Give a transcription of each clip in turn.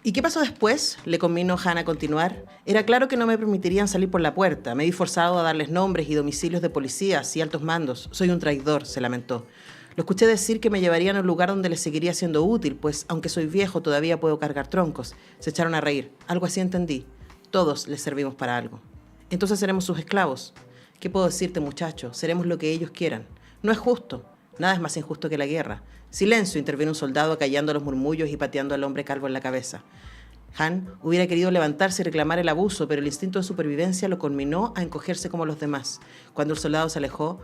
¿Y qué pasó después? Le convino Han a continuar. Era claro que no me permitirían salir por la puerta. Me vi forzado a darles nombres y domicilios de policías y altos mandos. Soy un traidor, se lamentó. Lo escuché decir que me llevarían a un lugar donde les seguiría siendo útil, pues aunque soy viejo todavía puedo cargar troncos. Se echaron a reír. Algo así entendí. Todos les servimos para algo. Entonces seremos sus esclavos. ¿Qué puedo decirte, muchacho? Seremos lo que ellos quieran. No es justo. Nada es más injusto que la guerra. Silencio, intervino un soldado acallando los murmullos y pateando al hombre calvo en la cabeza. Han hubiera querido levantarse y reclamar el abuso, pero el instinto de supervivencia lo conminó a encogerse como los demás. Cuando el soldado se alejó,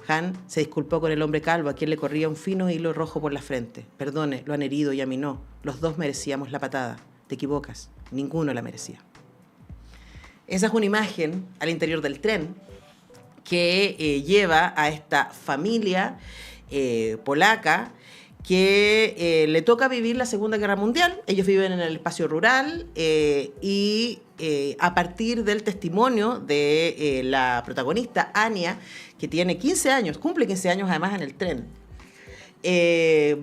Han se disculpó con el hombre calvo, a quien le corría un fino hilo rojo por la frente. Perdone, lo han herido y a mí no. Los dos merecíamos la patada. Te equivocas. Ninguno la merecía. Esa es una imagen al interior del tren que lleva a esta familia polaca que le toca vivir la Segunda Guerra Mundial. Ellos viven en el espacio rural y a partir del testimonio de la protagonista, Ania, que tiene 15 años, cumple 15 años además en el tren,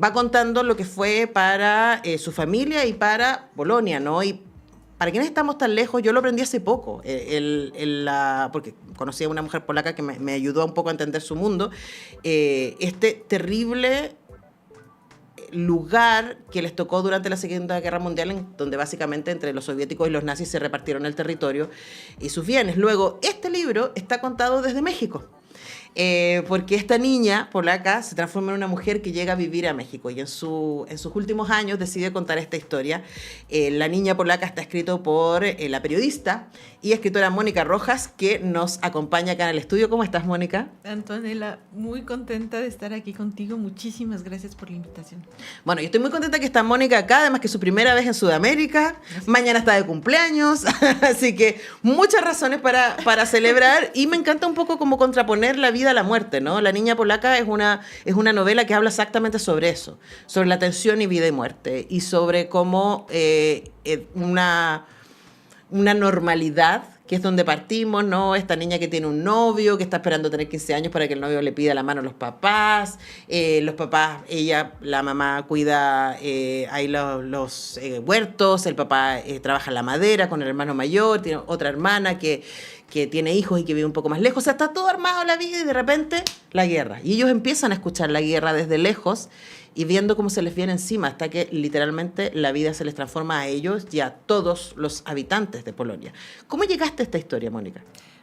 va contando lo que fue para su familia y para Polonia, ¿no? Y para quienes estamos tan lejos, yo lo aprendí hace poco, porque conocí a una mujer polaca que me ayudó un poco a entender su mundo, este terrible lugar que les tocó durante la Segunda Guerra Mundial, donde básicamente entre los soviéticos y los nazis se repartieron el territorio y sus bienes. Luego, este libro está contado desde México. Porque esta niña polaca se transforma en una mujer que llega a vivir a México y en sus últimos años decide contar esta historia. La niña polaca está escrito por la periodista y escritora Mónica Rojas, que nos acompaña acá en el estudio. ¿Cómo estás, Mónica? Antonella, muy contenta de estar aquí contigo. Muchísimas gracias por la invitación. Bueno, yo estoy muy contenta que está Mónica acá, además que es su primera vez en Sudamérica. Mañana está de cumpleaños, así que muchas razones para celebrar, y me encanta un poco como contraponer la vida a la muerte, ¿no? La niña polaca es una novela que habla exactamente sobre eso, sobre la tensión y vida y muerte, y sobre cómo una normalidad, que es donde partimos, ¿no? Esta niña que tiene un novio, que está esperando tener 15 años para que el novio le pida la mano a los papás, la mamá cuida ahí los huertos, el papá trabaja en la madera con el hermano mayor, tiene otra hermana que tiene hijos y que vive un poco más lejos. O sea, está todo armado la vida y de repente la guerra. Y ellos empiezan a escuchar la guerra desde lejos y viendo cómo se les viene encima, hasta que literalmente la vida se les transforma a ellos y a todos los habitantes de Polonia. ¿Cómo llegaste a esta historia, Mónica?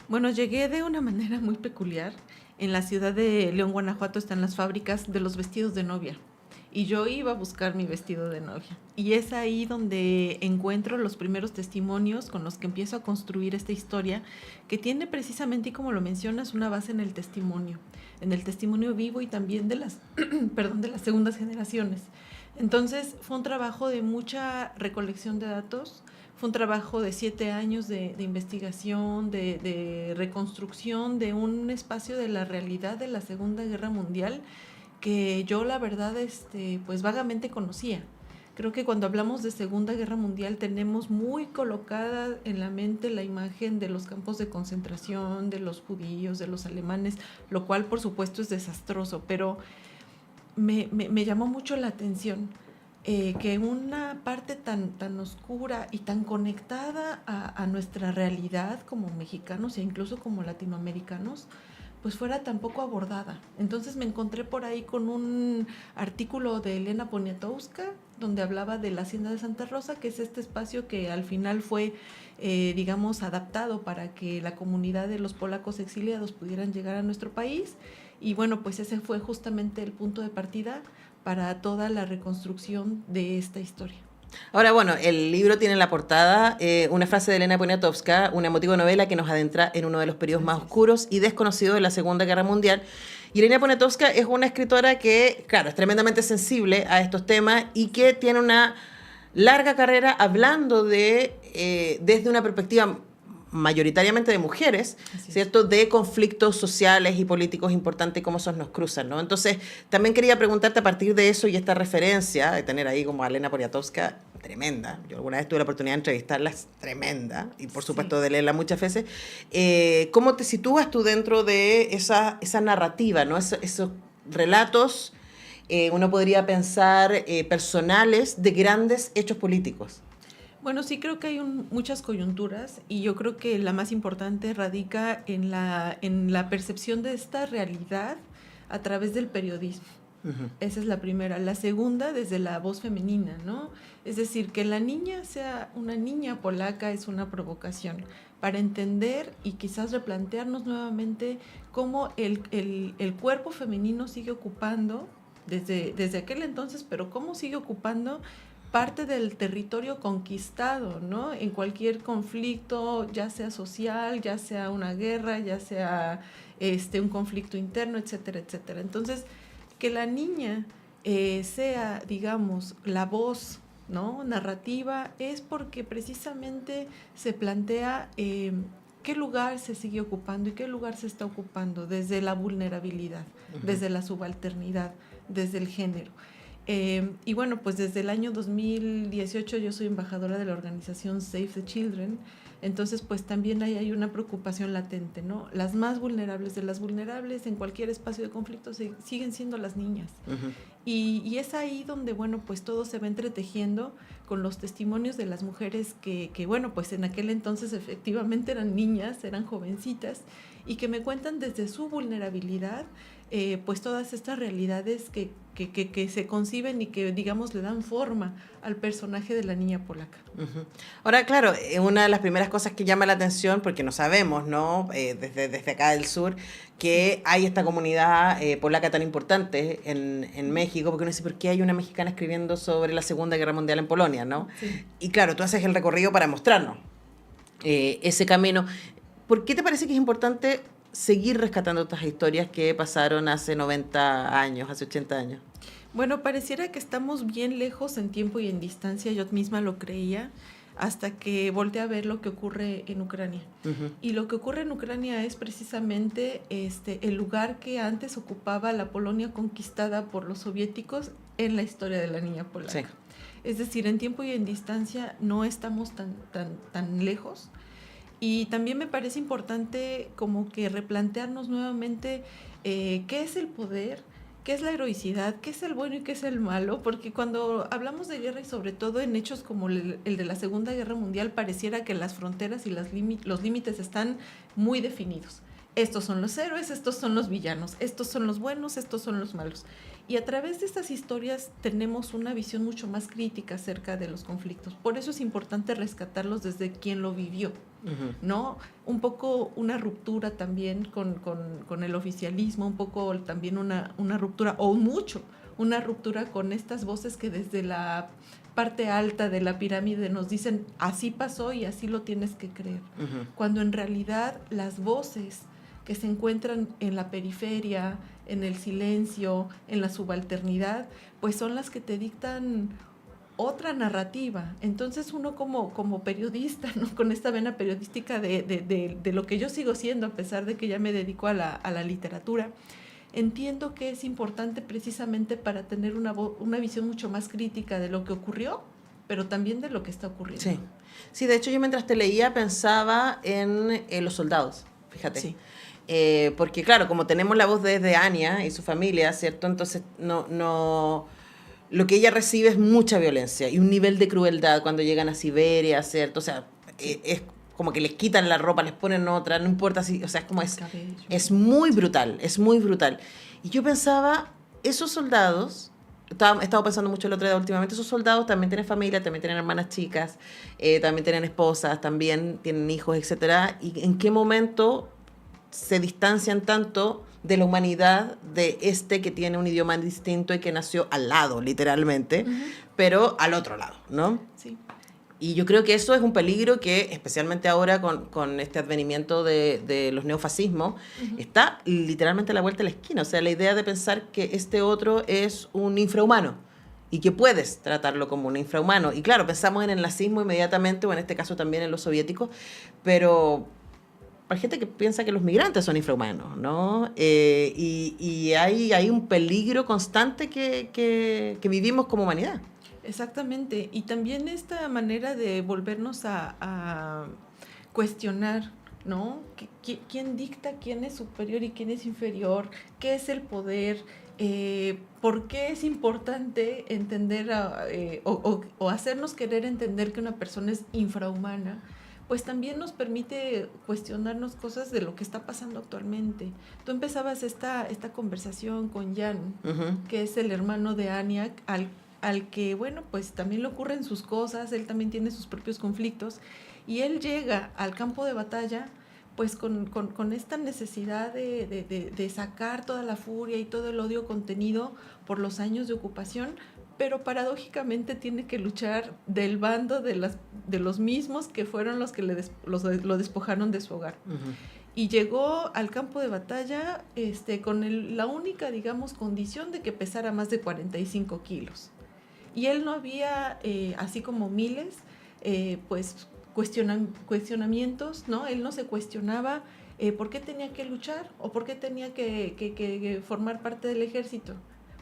Bueno, llegué de una manera muy peculiar. En la ciudad de León, Guanajuato, están las fábricas de los vestidos de novia. Y yo iba a buscar mi vestido de novia. Y es ahí donde encuentro los primeros testimonios con los que empiezo a construir esta historia, que tiene precisamente, y como lo mencionas, una base en el testimonio vivo y también de las, de las segundas generaciones. Entonces fue un trabajo de mucha recolección de datos, fue un trabajo de 7 años de investigación, de reconstrucción de un espacio de la realidad de la Segunda Guerra Mundial, que yo la verdad pues vagamente conocía. Creo que cuando hablamos de Segunda Guerra Mundial tenemos muy colocada en la mente la imagen de los campos de concentración, de los judíos, de los alemanes, lo cual por supuesto es desastroso, pero me llamó mucho la atención que una parte tan oscura y tan conectada a nuestra realidad como mexicanos e incluso como latinoamericanos, pues fuera tan poco abordada. Entonces me encontré por ahí con un artículo de Elena Poniatowska, donde hablaba de la Hacienda de Santa Rosa, que es este espacio que al final fue, adaptado para que la comunidad de los polacos exiliados pudieran llegar a nuestro país. Y bueno, pues ese fue justamente el punto de partida para toda la reconstrucción de esta historia. Ahora, bueno, el libro tiene en la portada una frase de Elena Poniatowska, una emotiva novela que nos adentra en uno de los periodos más oscuros y desconocidos de la Segunda Guerra Mundial. Y Elena Poniatowska es una escritora que, claro, es tremendamente sensible a estos temas y que tiene una larga carrera hablando desde una perspectiva mayoritariamente de mujeres, ¿cierto?, de conflictos sociales y políticos importantes y cómo esos nos cruzan, ¿no? Entonces, también quería preguntarte a partir de eso y esta referencia, de tener ahí como a Elena Poniatowska, tremenda. Yo alguna vez tuve la oportunidad de entrevistarla, es tremenda, y por supuesto Sí. de leerla muchas veces. ¿Cómo te sitúas tú dentro de esa narrativa, ¿no? Esos relatos, uno podría pensar, personales de grandes hechos políticos? Bueno, sí creo que hay muchas coyunturas y yo creo que la más importante radica en la percepción de esta realidad a través del periodismo. Ujú. Esa es la primera. La segunda, desde la voz femenina, ¿no? Es decir, que la niña sea una niña polaca es una provocación para entender y quizás replantearnos nuevamente cómo el cuerpo femenino sigue ocupando, desde aquel entonces, pero cómo sigue ocupando parte del territorio conquistado, ¿no? En cualquier conflicto, ya sea social, ya sea una guerra, ya sea un conflicto interno, etcétera, etcétera. Entonces, que la niña sea, digamos, la voz, ¿no? narrativa, es porque precisamente se plantea qué lugar se sigue ocupando y qué lugar se está ocupando desde la vulnerabilidad, desde la subalternidad, desde el género. Y bueno, pues desde el año 2018 yo soy embajadora de la organización Save the Children, entonces pues también hay una preocupación latente, ¿no? Las más vulnerables de las vulnerables en cualquier espacio de conflicto siguen siendo las niñas. Ujú. Y es ahí donde, bueno, pues todo se va entretejiendo con los testimonios de las mujeres que, bueno, pues en aquel entonces efectivamente eran niñas, eran jovencitas, y que me cuentan desde su vulnerabilidad, pues todas estas realidades que se conciben y que, digamos, le dan forma al personaje de la niña polaca. Ujú. Ahora, claro, una de las primeras cosas que llama la atención, porque no sabemos, ¿no? Desde acá del sur, que Sí. hay esta comunidad polaca tan importante en México, porque uno dice, ¿por qué hay una mexicana escribiendo sobre la Segunda Guerra Mundial en Polonia, ¿no? Sí. Y claro, tú haces el recorrido para mostrarnos ese camino. ¿Por qué te parece que es importante seguir rescatando estas historias que pasaron hace 90 años, hace 80 años? Bueno, pareciera que estamos bien lejos en tiempo y en distancia, yo misma lo creía, hasta que volteé a ver lo que ocurre en Ucrania. Ujú. Y lo que ocurre en Ucrania es precisamente el lugar que antes ocupaba la Polonia conquistada por los soviéticos en la historia de la niña polaca. Sí. Es decir, en tiempo y en distancia no estamos tan lejos. Y también me parece importante como que replantearnos nuevamente qué es el poder, qué es la heroicidad, qué es el bueno y qué es el malo, porque cuando hablamos de guerra y sobre todo en hechos como el de la Segunda Guerra Mundial, pareciera que las fronteras y los límites están muy definidos. Estos son los héroes, estos son los villanos, estos son los buenos, estos son los malos. Y a través de estas historias tenemos una visión mucho más crítica acerca de los conflictos. Por eso es importante rescatarlos desde quien lo vivió, Ujú. ¿no? Un poco una ruptura también con el oficialismo, un poco también una ruptura, o mucho, una ruptura con estas voces que desde la parte alta de la pirámide nos dicen, así pasó y así lo tienes que creer. Ujú. Cuando en realidad las voces que se encuentran en la periferia, en el silencio, en la subalternidad, pues son las que te dictan otra narrativa. Entonces uno como periodista, ¿no? Con esta vena periodística de lo que yo sigo siendo, a pesar de que ya me dedico a la literatura, entiendo que es importante precisamente para tener una visión mucho más crítica de lo que ocurrió, pero también de lo que está ocurriendo. Sí. Sí, de hecho yo mientras te leía pensaba en los soldados, fíjate. Sí. Porque claro, como tenemos la voz desde Anya y su familia, ¿cierto? Entonces lo que ella recibe es mucha violencia y un nivel de crueldad cuando llegan a Siberia, ¿cierto? O sea, Sí. es como que les quitan la ropa, les ponen otra, no importa si, o sea, es como Cabello. es muy brutal, es muy brutal. Y yo pensaba, esos soldados, he estado pensando mucho el otro día últimamente, esos soldados también tienen familia, también tienen hermanas chicas, también tienen esposas, también tienen hijos, etcétera. ¿Y en qué momento se distancian tanto de la humanidad de que tiene un idioma distinto y que nació al lado, literalmente, Ujú. pero al otro lado, ¿no? Sí. Y yo creo que eso es un peligro que, especialmente ahora con este advenimiento de los neofascismos, está literalmente a la vuelta de la esquina. O sea, la idea de pensar que este otro es un infrahumano y que puedes tratarlo como un infrahumano. Y claro, pensamos en el nazismo inmediatamente, o en este caso también en los soviéticos, pero hay gente que piensa que los migrantes son infrahumanos, ¿no? Y hay un peligro constante que vivimos como humanidad. Exactamente, y también esta manera de volvernos a cuestionar, ¿no? ¿Quién dicta quién es superior y quién es inferior? ¿Qué es el poder? ¿Por qué es importante entender o hacernos querer entender que una persona es infrahumana? Pues también nos permite cuestionarnos cosas de lo que está pasando actualmente. Tú empezabas esta conversación con Jan, que es el hermano de Anya, al que, bueno, pues también le ocurren sus cosas, él también tiene sus propios conflictos, y él llega al campo de batalla pues con esta necesidad de sacar toda la furia y todo el odio contenido por los años de ocupación, pero paradójicamente tiene que luchar del bando de los mismos que fueron los que lo despojaron de su hogar. Uh-huh. Y llegó al campo de batalla con la única, digamos, condición de que pesara más de 45 kilos. Y él no había, así como miles, pues cuestionamientos, ¿no? Él no se cuestionaba por qué tenía que luchar o por qué tenía que formar parte del ejército,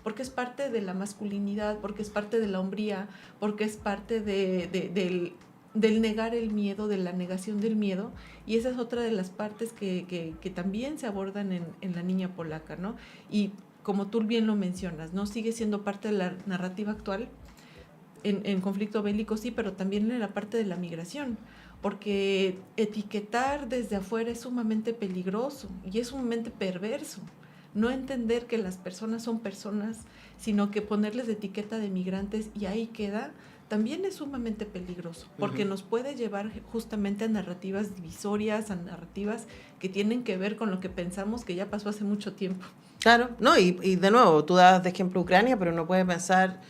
porque es parte de la masculinidad, porque es parte de la hombría, porque es parte del negar el miedo, de la negación del miedo, y esa es otra de las partes que también se abordan en La Niña Polaca, ¿no? Y como tú bien lo mencionas, ¿no? Sigue siendo parte de la narrativa actual, en conflicto bélico sí, pero también en la parte de la migración, porque etiquetar desde afuera es sumamente peligroso y es sumamente perverso. No entender que las personas son personas, sino que ponerles etiqueta de migrantes y ahí queda, también es sumamente peligroso, porque nos puede llevar justamente a narrativas divisorias, a narrativas que tienen que ver con lo que pensamos que ya pasó hace mucho tiempo. Claro, no, y de nuevo, tú das de ejemplo Ucrania, pero no puedes pensar...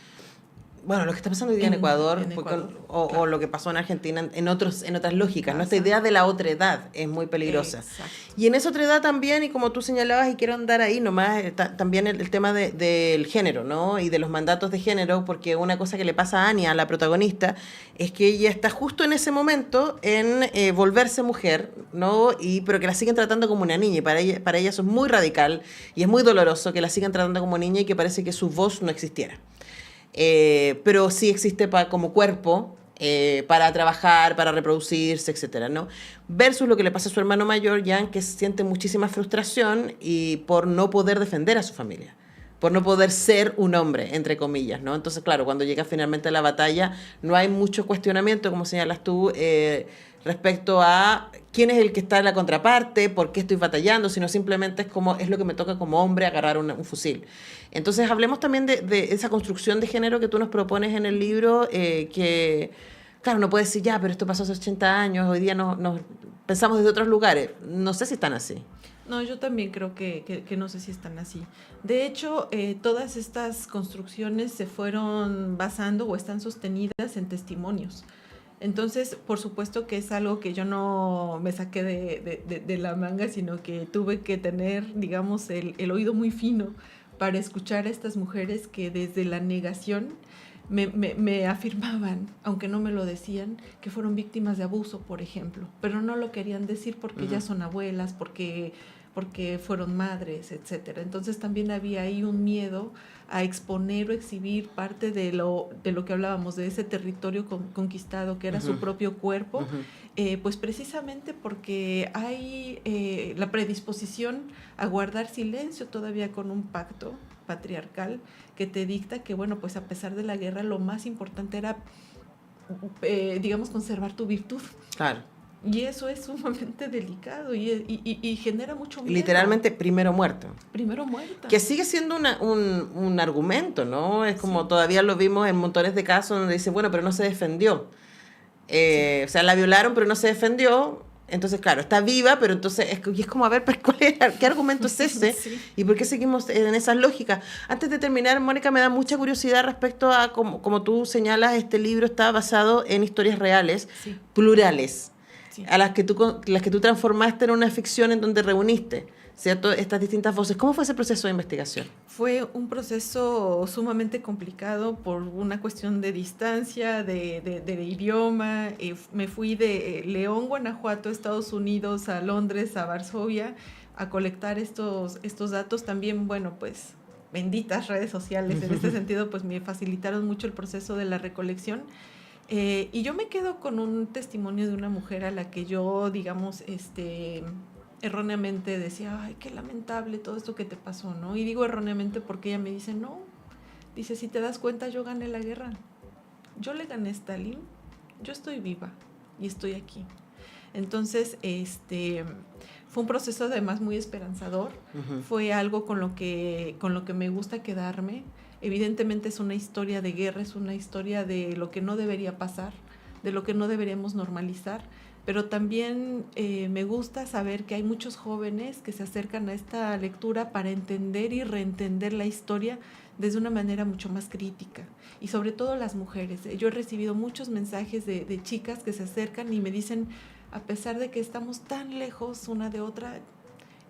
Bueno, lo que está pasando hoy día en Ecuador, claro. O lo que pasó en Argentina en otras lógicas, ¿no? Esta idea de la otredad es muy peligrosa. Exacto. Y en esa otredad también, y como tú señalabas, y quiero andar ahí nomás, también el tema del género, ¿no? Y de los mandatos de género, porque una cosa que le pasa a Anya, la protagonista, es que ella está justo en ese momento en volverse mujer, ¿no? Pero que la siguen tratando como una niña, y para ella eso es muy radical, y es muy doloroso que la sigan tratando como niña y que parece que su voz no existiera. Pero sí existe como cuerpo para trabajar, para reproducirse, etcétera, ¿no? Versus lo que le pasa a su hermano mayor, Jan, que siente muchísima frustración y por no poder defender a su familia, por no poder ser un hombre, entre comillas, ¿no? Entonces, claro, cuando llega finalmente a la batalla, no hay mucho cuestionamiento, como señalas tú, respecto a quién es el que está en la contraparte, por qué estoy batallando, sino simplemente es lo que me toca como hombre agarrar un fusil. Entonces, hablemos también de esa construcción de género que tú nos propones en el libro, que, claro, no puedes decir, ya, pero esto pasó hace 80 años, hoy día nos pensamos desde otros lugares. No sé si están así. No, yo también creo que no sé si están así. De hecho, todas estas construcciones se fueron basando o están sostenidas en testimonios. Entonces, por supuesto que es algo que yo no me saqué de la manga, sino que tuve que tener, digamos, el oído muy fino para escuchar a estas mujeres que desde la negación me afirmaban, aunque no me lo decían, que fueron víctimas de abuso, por ejemplo, pero no lo querían decir porque ellas son abuelas, porque fueron madres, etcétera. Entonces también había ahí un miedo a exponer o exhibir parte de lo que hablábamos, de ese territorio conquistado que era su propio cuerpo, pues precisamente porque hay la predisposición a guardar silencio todavía con un pacto patriarcal que te dicta que, bueno, pues a pesar de la guerra lo más importante era, digamos, conservar tu virtud. Claro. Y eso es sumamente delicado y genera mucho miedo. Literalmente, primero muerto. Primero muerta. Que sigue siendo un argumento, ¿no? Es como todavía lo vimos en montones de casos donde dice, bueno, pero no se defendió. O sea, la violaron, pero no se defendió. Entonces, claro, está viva, pero entonces es como, a ver, ¿qué argumento es ese? Sí. ¿Y por qué seguimos en esas lógicas? Antes de terminar, Mónica, me da mucha curiosidad respecto a, como tú señalas, este libro está basado en historias reales, plurales. Sí. A las que tú transformaste en una ficción en donde reuniste, ¿cierto?, estas distintas voces. ¿Cómo fue ese proceso de investigación? Fue un proceso sumamente complicado por una cuestión de distancia, de idioma. Me fui de León, Guanajuato, Estados Unidos, a Londres, a Varsovia, a colectar estos datos. También, bueno, pues benditas redes sociales. En este sentido, pues me facilitaron mucho el proceso de la recolección. Y yo me quedo con un testimonio de una mujer a la que yo, digamos, erróneamente decía, ay, qué lamentable todo esto que te pasó, ¿no? Y digo erróneamente porque ella me dice, no, dice, si te das cuenta, yo gané la guerra. Yo le gané a Stalin, yo estoy viva y estoy aquí. Entonces, fue un proceso además muy esperanzador. Uh-huh. Fue algo con lo que me gusta quedarme. Evidentemente es una historia de guerra, es una historia de lo que no debería pasar, de lo que no deberíamos normalizar, pero también me gusta saber que hay muchos jóvenes que se acercan a esta lectura para entender y reentender la historia desde una manera mucho más crítica, y sobre todo las mujeres. Yo he recibido muchos mensajes de chicas que se acercan y me dicen, a pesar de que estamos tan lejos una de otra,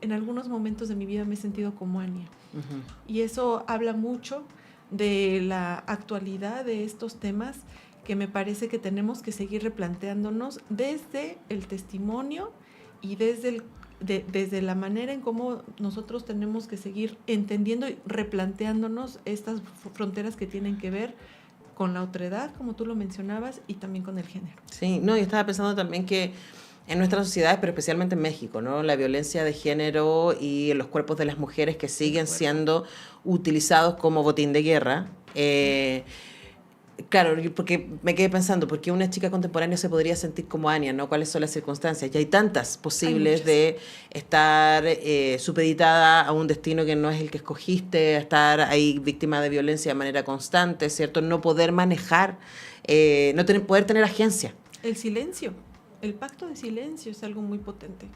en algunos momentos de mi vida me he sentido como Ania. Uh-huh. Y eso habla mucho de la actualidad de estos temas, que me parece que tenemos que seguir replanteándonos desde el testimonio y desde la manera en cómo nosotros tenemos que seguir entendiendo y replanteándonos estas fronteras que tienen que ver con la otredad, como tú lo mencionabas, y también con el género. Sí, no, yo estaba pensando también que en nuestras sociedades, pero especialmente en México, ¿no? La violencia de género y los cuerpos de las mujeres que siguen siendo utilizados como botín de guerra. Claro, porque me quedé pensando, ¿por qué una chica contemporánea se podría sentir como Ania, ¿no? ¿Cuáles son las circunstancias? Y hay tantas posibles de estar supeditada a un destino que no es el que escogiste, estar ahí víctima de violencia de manera constante, ¿cierto? No poder manejar, poder tener agencia. El silencio, el pacto de silencio es algo muy potente.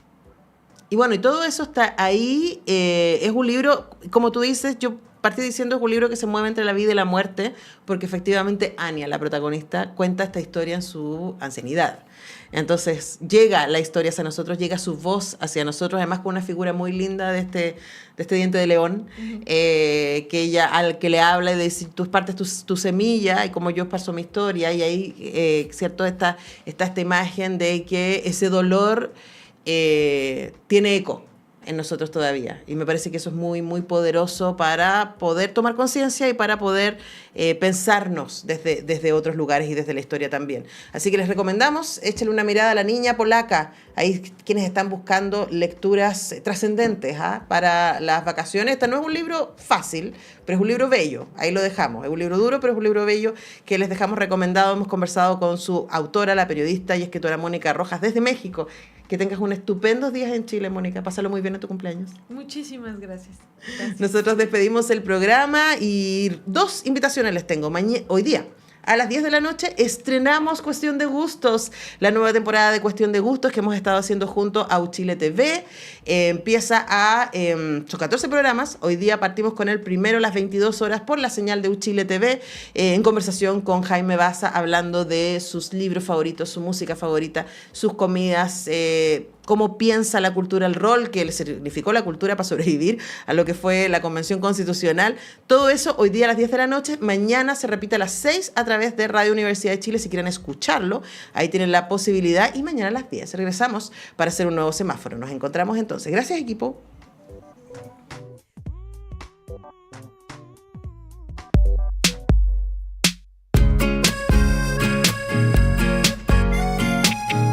Y bueno, y todo eso está ahí. Es un libro, como tú dices, yo partí diciendo, es un libro que se mueve entre la vida y la muerte, porque efectivamente Ania, la protagonista, cuenta esta historia en su ancianidad. Entonces llega la historia hacia nosotros, llega su voz hacia nosotros, además con una figura muy linda de este diente de león, uh-huh. Que ella, al que le habla y dice, tú partes tu semilla, y como yo paso mi historia, y ahí, cierto, está esta imagen de que ese dolor tiene eco en nosotros todavía, y me parece que eso es muy, muy poderoso para poder tomar conciencia y para poder pensarnos desde otros lugares y desde la historia también. Así que les recomendamos, échenle una mirada a La Niña Polaca, ahí quienes están buscando lecturas trascendentes para las vacaciones. Este no es un libro fácil, pero es un libro bello, ahí lo dejamos, es un libro duro, pero es un libro bello que les dejamos recomendado. Hemos conversado con su autora, la periodista y escritora Mónica Rojas, desde México. Que tengas un estupendo día en Chile, Mónica. Pásalo muy bien en tu cumpleaños. Muchísimas gracias. Nosotros despedimos el programa y 2 invitaciones les tengo. Hoy día, a las 10 de la noche, estrenamos Cuestión de Gustos, la nueva temporada de Cuestión de Gustos que hemos estado haciendo junto a Uchile TV. Empieza son 14 programas. Hoy día partimos con el primero a las 22 horas por la señal de Uchile TV, en conversación con Jaime Baza, hablando de sus libros favoritos, su música favorita, sus comidas, cómo piensa la cultura, el rol que le significó la cultura para sobrevivir a lo que fue la Convención Constitucional. Todo eso hoy día a las 10 de la noche. Mañana se repite a las 6 a través de Radio Universidad de Chile. Si quieren escucharlo, ahí tienen la posibilidad. Y mañana a las 10 regresamos para hacer un nuevo semáforo. Nos encontramos entonces. Gracias, equipo.